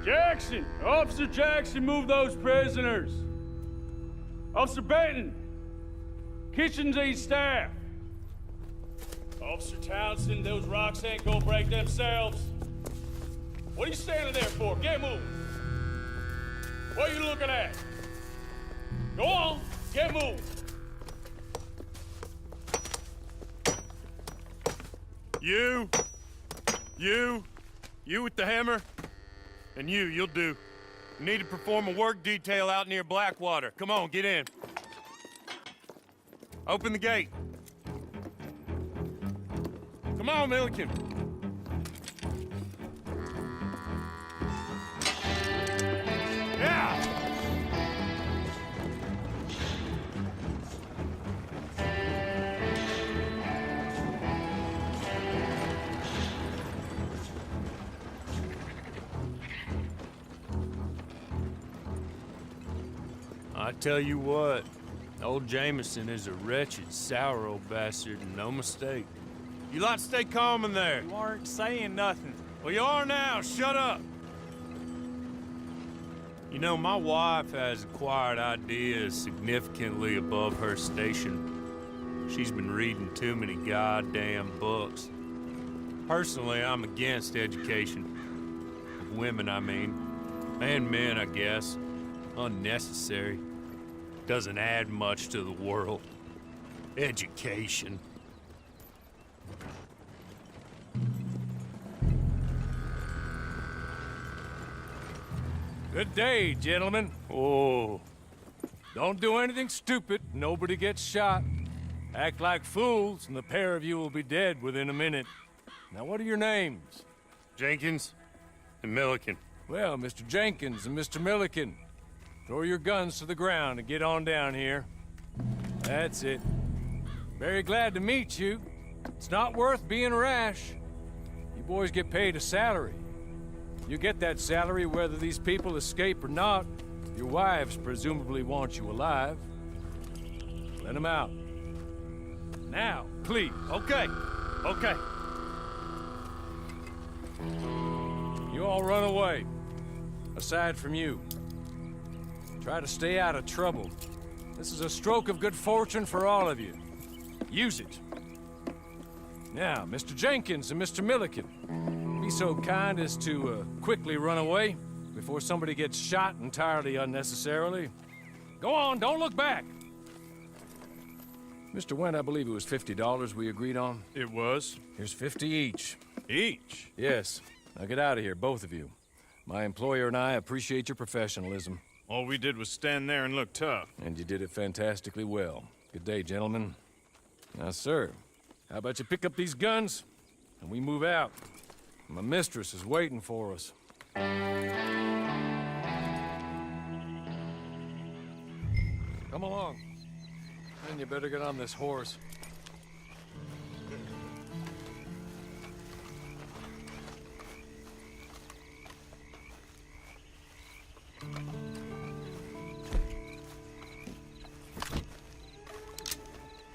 Jackson! Officer Jackson, move those prisoners! Officer Benton! Kitchens aid staff! Officer Townsend, those rocks ain't gonna break themselves. What are you standing there for? Get moving! What are you looking at? Go on, get moving! You with the hammer? And you'll do. You need to perform a work detail out near Blackwater. Come on, get in. Open the gate. Come on, Milliken. Yeah! I tell you what, old Jameson is a wretched, sour old bastard, and no mistake. You lot stay calm in there. You aren't saying nothing. Well, you are now. Shut up. You know, my wife has acquired ideas significantly above her station. She's been reading too many goddamn books. Personally, I'm against education. Of women, I mean. And men, I guess. Unnecessary. Doesn't add much to the world. Education. Good day, gentlemen. Oh. Don't do anything stupid. Nobody gets shot. Act like fools, and the pair of you will be dead within a minute. Now, what are your names? Jenkins and Milliken. Well, Mr. Jenkins and Mr. Milliken, throw your guns to the ground and get on down here. That's it. Very glad to meet you. It's not worth being rash. You boys get paid a salary. You get that salary whether these people escape or not. Your wives presumably want you alive. Let them out. Now, please. Okay. You all run away. Aside from you. Try to stay out of trouble. This is a stroke of good fortune for all of you. Use it. Now, Mr. Jenkins and Mr. Milliken, be so kind as to quickly run away before somebody gets shot entirely unnecessarily. Go on, don't look back. Mr. Wendt, I believe it was $50 we agreed on. It was. Here's 50 each. Each? Yes. Now get out of here, both of you. My employer and I appreciate your professionalism. All we did was stand there and look tough. And you did it fantastically well. Good day, gentlemen. Now, sir, how about you pick up these guns and we move out? My mistress is waiting for us. Come along. And you better get on this horse.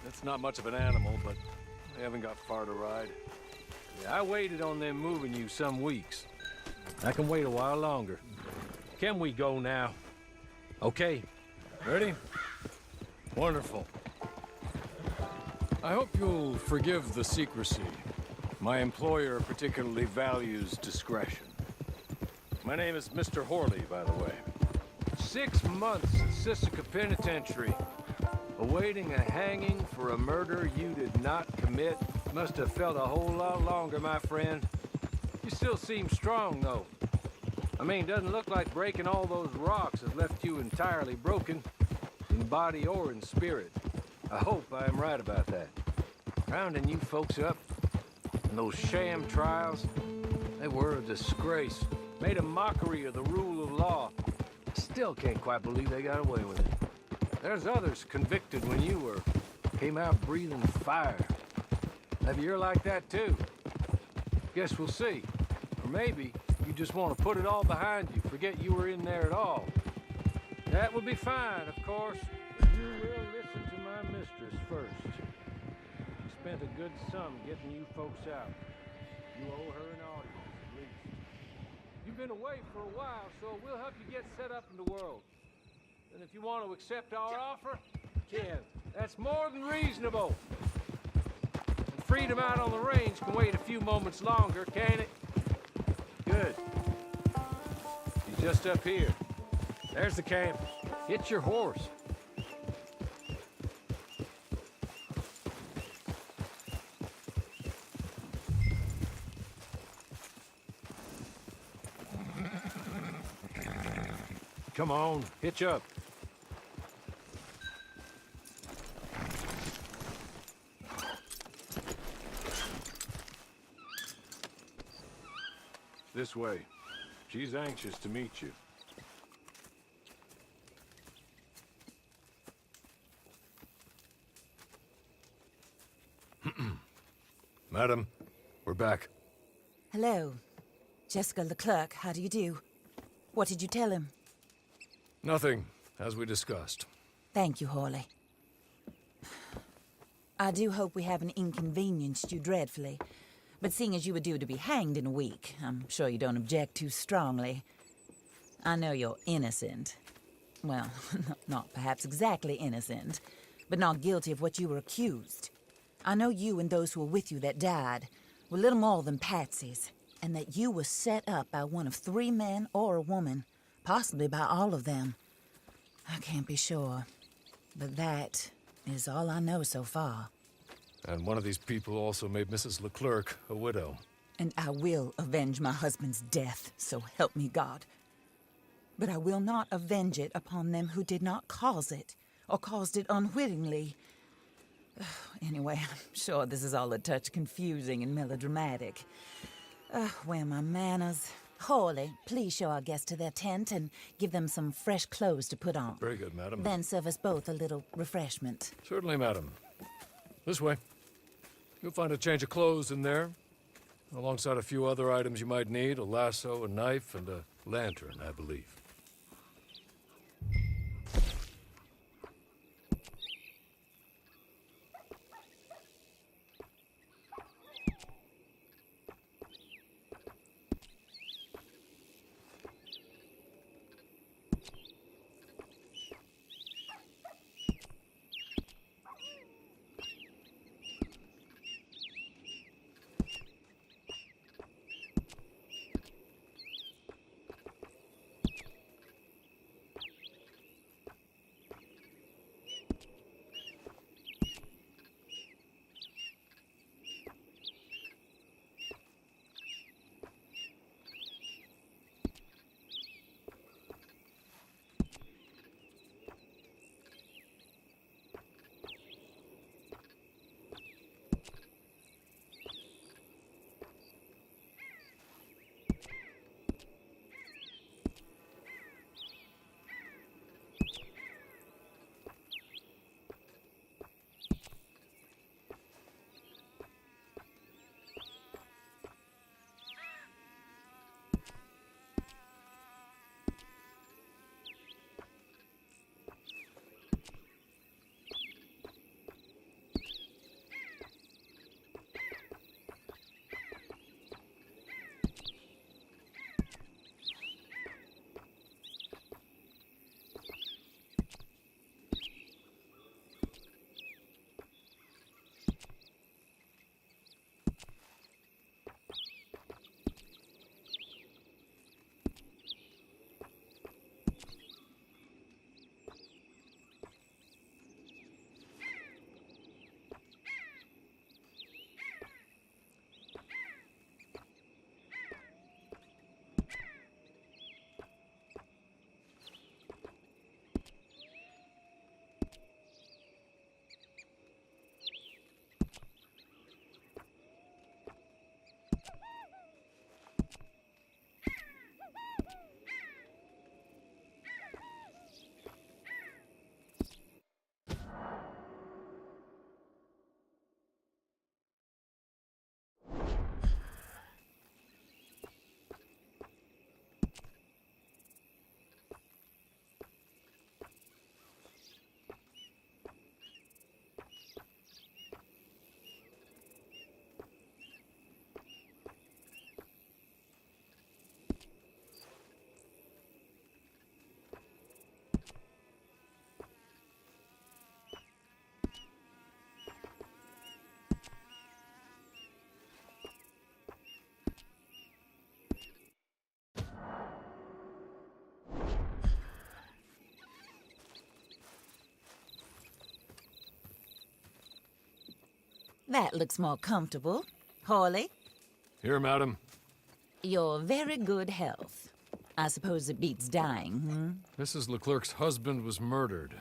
It's not much of an animal, but they haven't got far to ride. Yeah, I waited on them moving you some weeks. I can wait a while longer. Can we go now? Okay. Ready? Wonderful. I hope you'll forgive the secrecy. My employer particularly values discretion. My name is Mr. Horley, by the way. 6 months at Sisika Penitentiary. Awaiting a hanging for a murder you did not commit. Must have felt a whole lot longer, my friend. You still seem strong, though. I mean, doesn't look like breaking all those rocks has left you entirely broken, in body or in spirit. I hope I am right about that. Rounding you folks up, and those sham trials, they were a disgrace. Made a mockery of the rule of law. Still can't quite believe they got away with it. There's others convicted when you were. Came out breathing fire. Maybe you're like that too. Guess we'll see. Or maybe you just want to put it all behind you, forget you were in there at all. That would be fine, of course, but you will listen to my mistress first. She spent a good sum getting you folks out. You owe her an audience, at least. You you've been away for a while, so we'll help you get set up in the world. And if you want to accept our offer, you can. That's more than reasonable. And freedom out on the range can wait a few moments longer, can't it? Good. He's just up here. There's the camp. Hit your horse. Come on, hitch up. This way. She's anxious to meet you. Madam, we're back. Hello. Jessica Leclerc, how do you do? What did you tell him? Nothing, as we discussed. Thank you, Hawley. I do hope we haven't inconvenienced you dreadfully. But seeing as you were due to be hanged in a week, I'm sure you don't object too strongly. I know you're innocent. Well, not perhaps exactly innocent, but not guilty of what you were accused. I know you and those who were with you that died were little more than patsies, and that you were set up by one of 3 men or a woman, possibly by all of them. I can't be sure, but that is all I know so far. And one of these people also made Mrs. Leclerc a widow. And I will avenge my husband's death, so help me God. But I will not avenge it upon them who did not cause it, or caused it unwittingly. Anyway, I'm sure this is all a touch confusing and melodramatic. Where are my manners? Hawley, please show our guests to their tent and give them some fresh clothes to put on. Very good, madam. Then serve us both a little refreshment. Certainly, madam. This way. You'll find a change of clothes in there, alongside a few other items you might need, a lasso, a knife, and a lantern, I believe. That looks more comfortable. Hawley, Here, madam. your very good health. I suppose it beats dying, hmm? Mrs. Leclerc's husband was murdered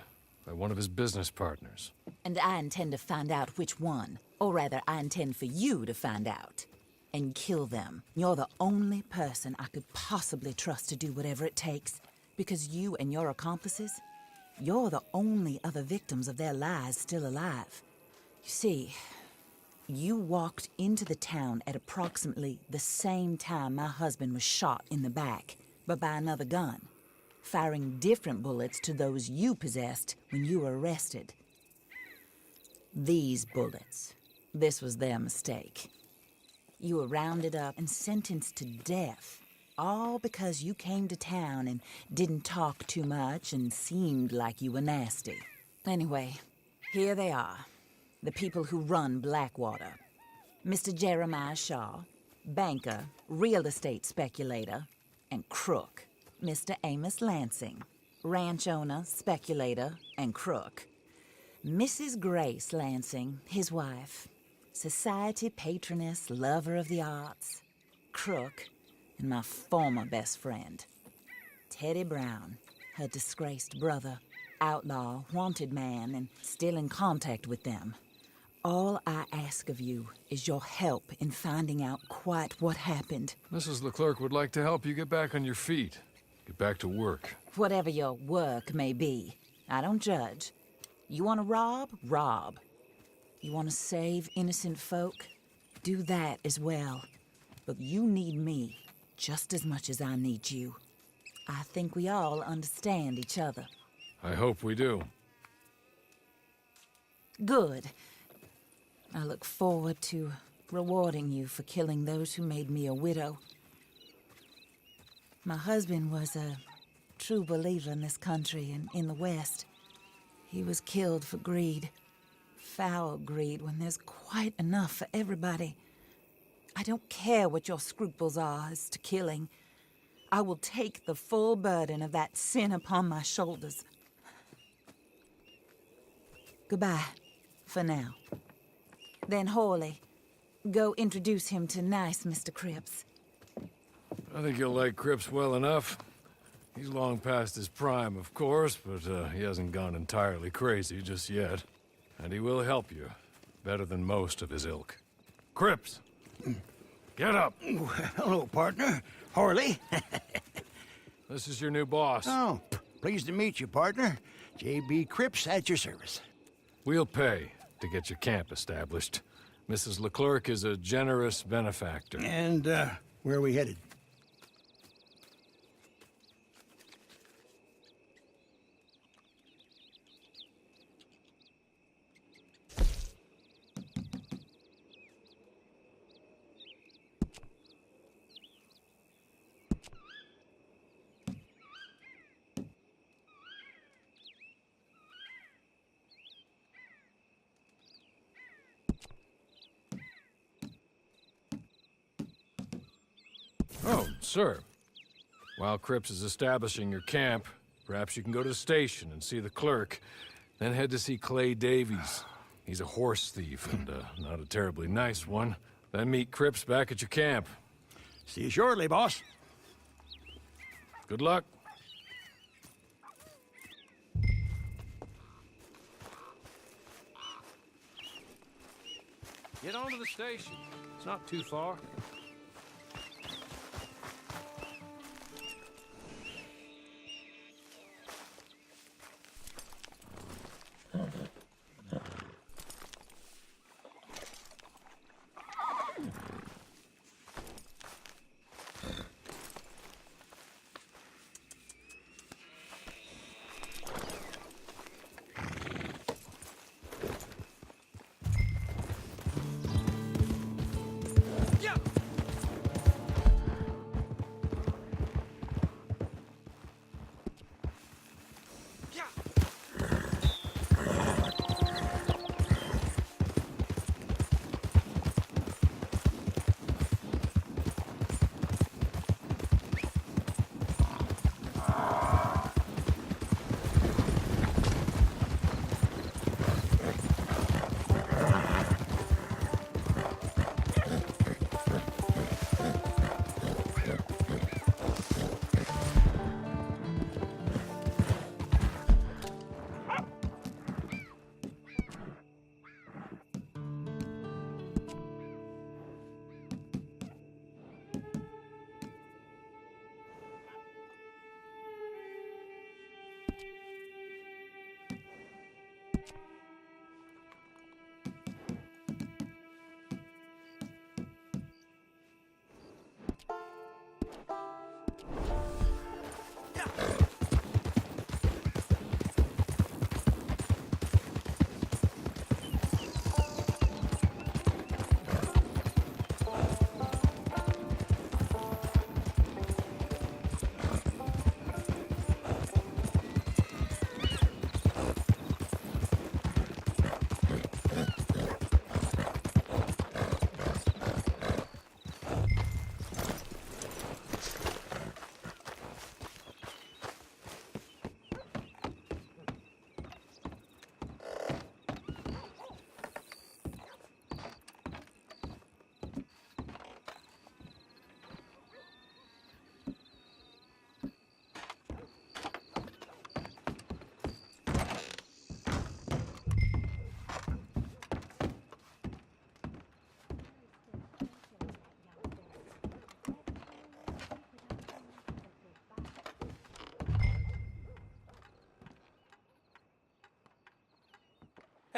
by one of his business partners. And I intend to find out which one. Or rather, I intend for you to find out. And kill them. You're the only person I could possibly trust to do whatever it takes. Because you and your accomplices, you're the only other victims of their lies still alive. You see, you walked into the town at approximately the same time my husband was shot in the back, but by another gun, firing different bullets to those you possessed when you were arrested. These bullets, this was their mistake. You were rounded up and sentenced to death, all because you came to town and didn't talk too much and seemed like you were nasty. Anyway, here they are, the people who run Blackwater. Mr. Jeremiah Shaw, banker, real estate speculator, and crook. Mr. Amos Lansing, ranch owner, speculator, and crook. Mrs. Grace Lansing, his wife, society patroness, lover of the arts, crook, and my former best friend. Teddy Brown, her disgraced brother, outlaw, wanted man, and still in contact with them. All I ask of you is your help in finding out quite what happened. Mrs. Leclerc would like to help you get back on your feet. Get back to work. Whatever your work may be, I don't judge. You want to rob? Rob. You want to save innocent folk? Do that as well. But you need me just as much as I need you. I think we all understand each other. I hope we do. Good. I look forward to rewarding you for killing those who made me a widow. My husband was a true believer in this country and in the West. He was killed for greed. Foul greed when there's quite enough for everybody. I don't care what your scruples are as to killing. I will take the full burden of that sin upon my shoulders. Goodbye, for now. Then Hawley, go introduce him to nice Mr. Cripps. I think you'll like Cripps well enough. He's long past his prime, of course, but he hasn't gone entirely crazy just yet. And he will help you, better than most of his ilk. Cripps! Get up! Hello, partner. Harley. This is your new boss. Oh, pleased to meet you, partner. J.B. Cripps at your service. We'll pay to get your camp established. Mrs. Leclerc is a generous benefactor. And, where are we headed? Oh, sir. While Cripps is establishing your camp, perhaps you can go to the station and see the clerk, then head to see Clay Davies. He's a horse thief, and not a terribly nice one. Then meet Cripps back at your camp. See you shortly, boss. Good luck. Get on to the station. It's not too far.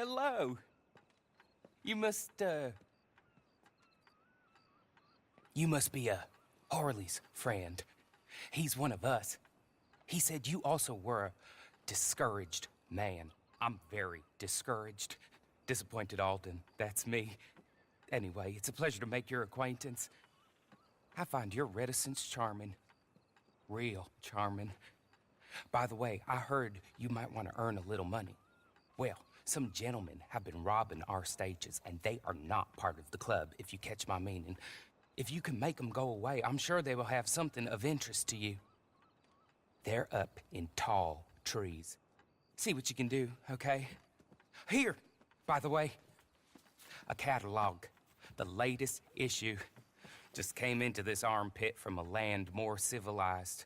hello. You must be Harley's friend. He's one of us. He said you also were a discouraged man. I'm very discouraged. Disappointed Alden, that's me. Anyway, it's a pleasure to make your acquaintance. I find your reticence charming. Real charming. By the way, I heard you might want to earn a little money. Well, some gentlemen have been robbing our stages, and they are not part of the club, if you catch my meaning. If you can make them go away, I'm sure they will have something of interest to you. They're up in tall trees. See what you can do, okay? Here, by the way, a catalog. The latest issue. Just came into this armpit from a land more civilized.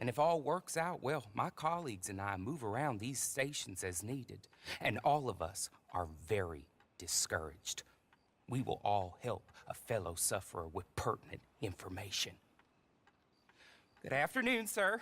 And if all works out, well, my colleagues and I move around these stations as needed. And all of us are very discouraged. We will all help a fellow sufferer with pertinent information. Good afternoon, sir.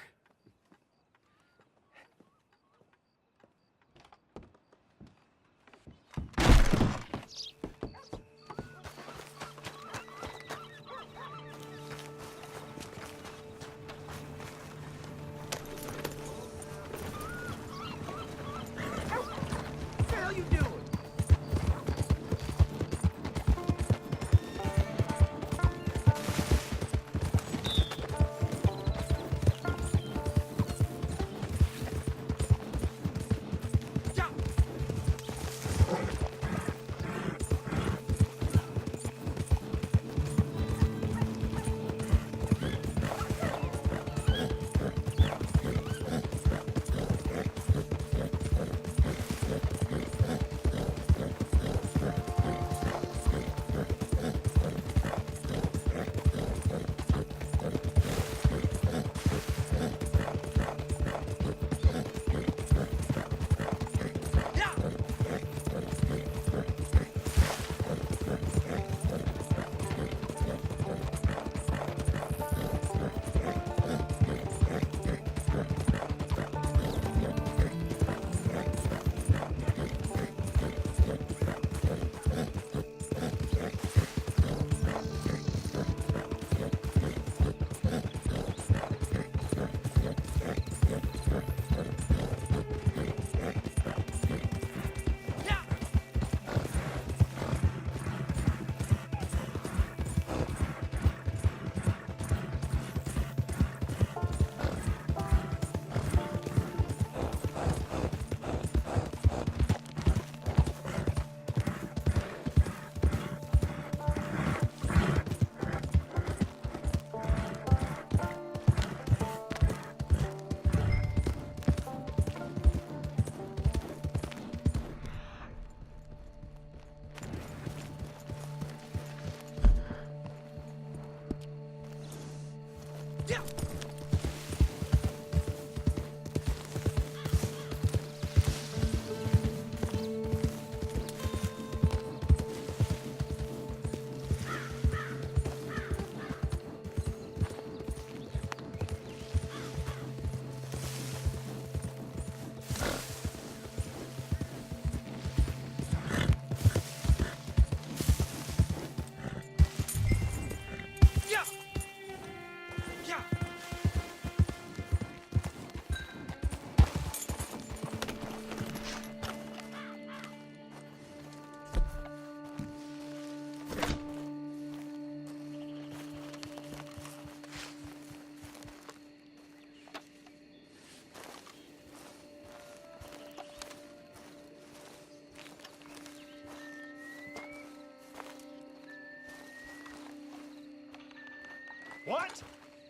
What?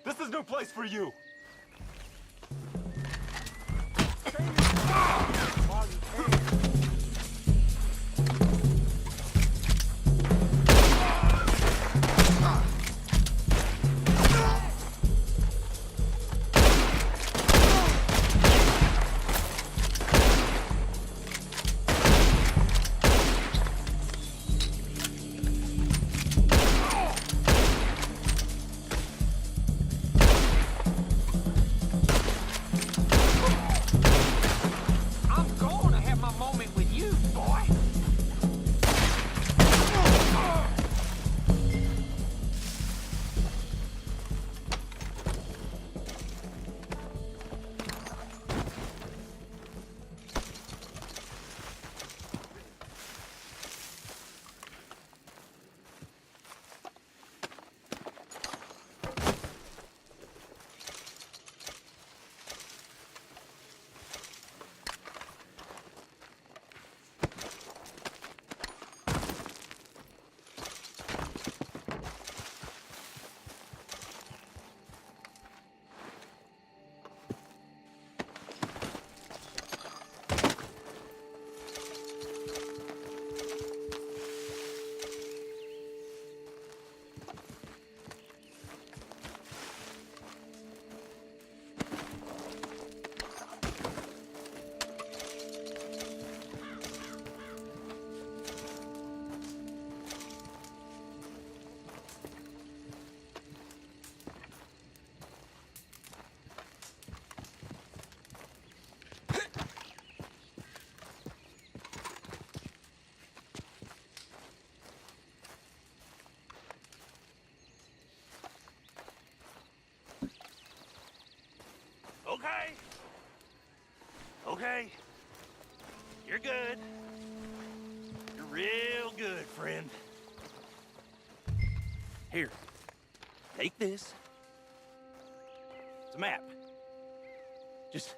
This is no place for you. You're good. You're real good, friend. Here, take this. It's a map. Just...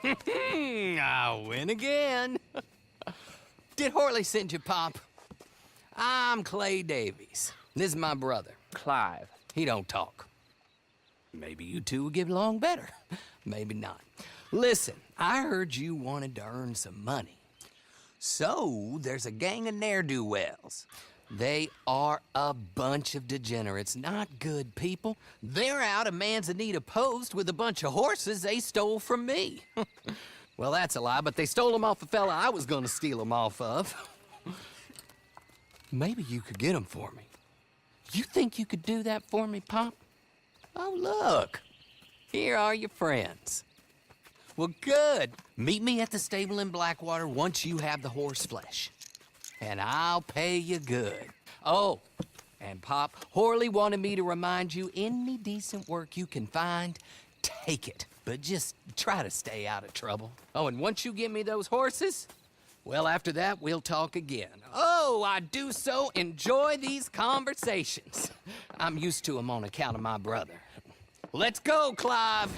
I win again. Did Horley send you, Pop? I'm Clay Davies. This is my brother, Clive. He don't talk. Maybe you two will get along better. Maybe not. Listen, I heard you wanted to earn some money. So, there's a gang of ne'er-do-wells. They are a bunch of degenerates, not good people. They're out of Manzanita Post with a bunch of horses they stole from me. Well, that's a lie, but they stole them off a fella I was gonna steal them off of. Maybe you could get them for me. You think you could do that for me, Pop? Oh, look. Here are your friends. Well, good. Meet me at the stable in Blackwater once you have the horse flesh. And I'll pay you good. Oh, and Pop, Horley wanted me to remind you, any decent work you can find, take it. But just try to stay out of trouble. Oh, and once you give me those horses, well, after that, we'll talk again. Oh, I do so enjoy these conversations. I'm used to them on account of my brother. Let's go, Clive.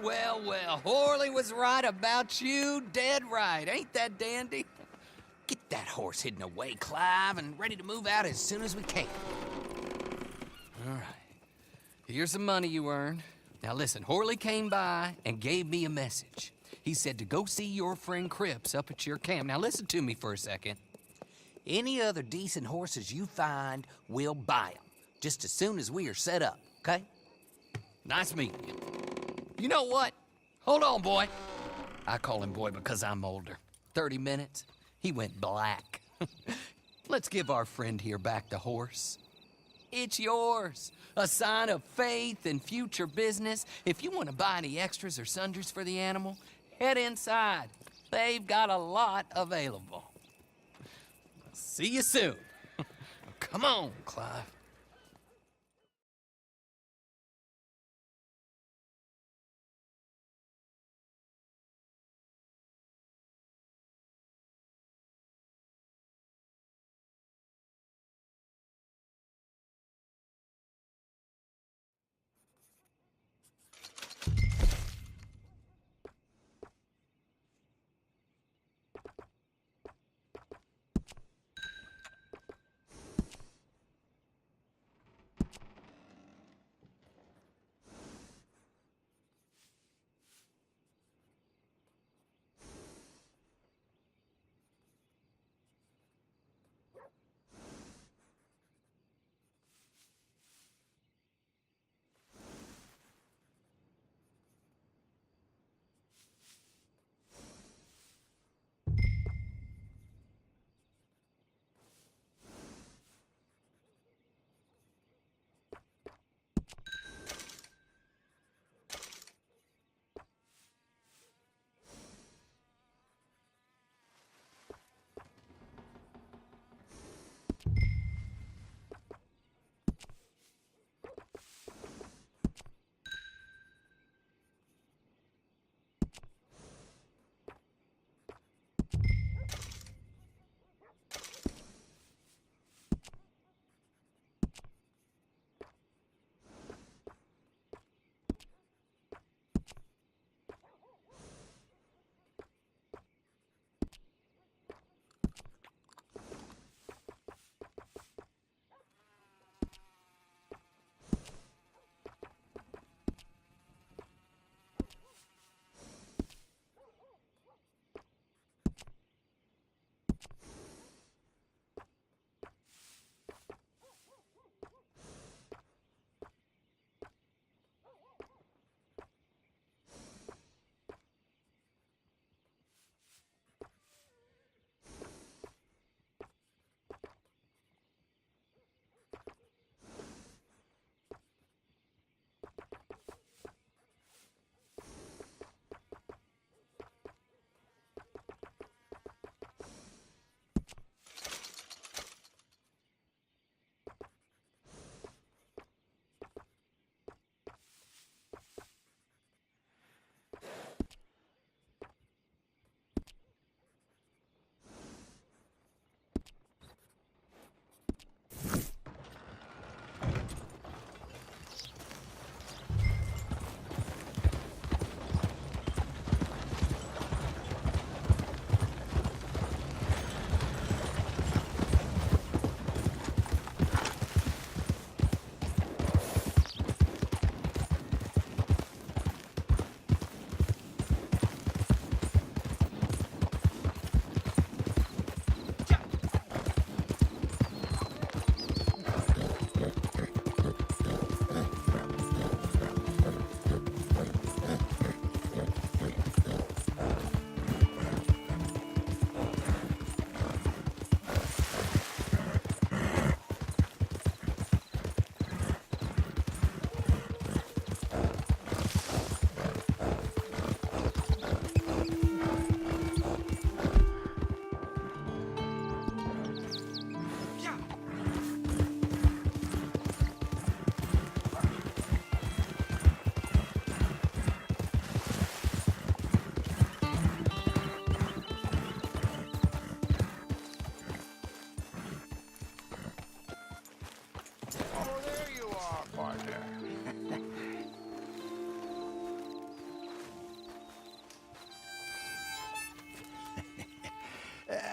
Well, well, Horley was right about you, dead right. Ain't that dandy? Get that horse hidden away, Clive, and ready to move out as soon as we can. All right. Here's the money you earned. Now listen, Horley came by and gave me a message. He said to go see your friend Cripps up at your camp. Now listen to me for a second. Any other decent horses you find, we'll buy them. Just as soon as we are set up, okay? Nice meeting you. You know what? Hold on, boy. I call him boy because I'm older. 30 minutes, he went black. Let's give our friend here back the horse. It's yours. A sign of faith and future business. If you want to buy any extras or sundries for the animal, head inside. They've got a lot available. See you soon. Come on, Clive.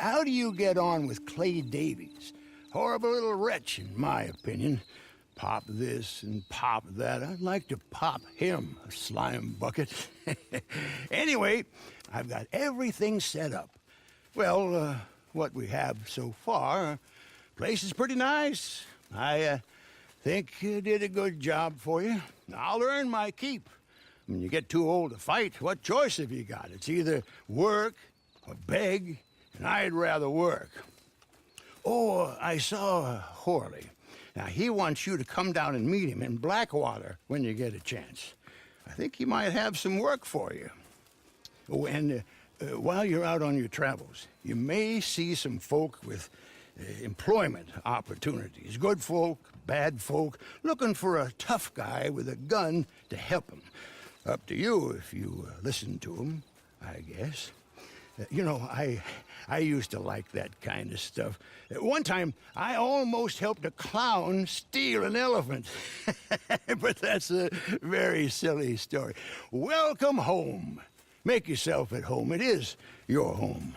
how do you get on with Clay Davies? Horrible little wretch, in my opinion. Pop this and pop that. I'd like to pop him, a slime bucket. Anyway, I've got everything set up. Well, what we have so far, place is pretty nice. I think you did a good job for you. I'll earn my keep. When you get too old to fight, what choice have you got? It's either work or beg, and I'd rather work. Oh, I saw Horley. Now, he wants you to come down and meet him in Blackwater when you get a chance. I think he might have some work for you. Oh, and while you're out on your travels, you may see some folk with employment opportunities. Good folk, bad folk, looking for a tough guy with a gun to help them. Up to you if you listen to them, I guess. You know, I used to like that kind of stuff. One time, I almost helped a clown steal an elephant. But that's a very silly story. Welcome home. Make yourself at home. It is your home.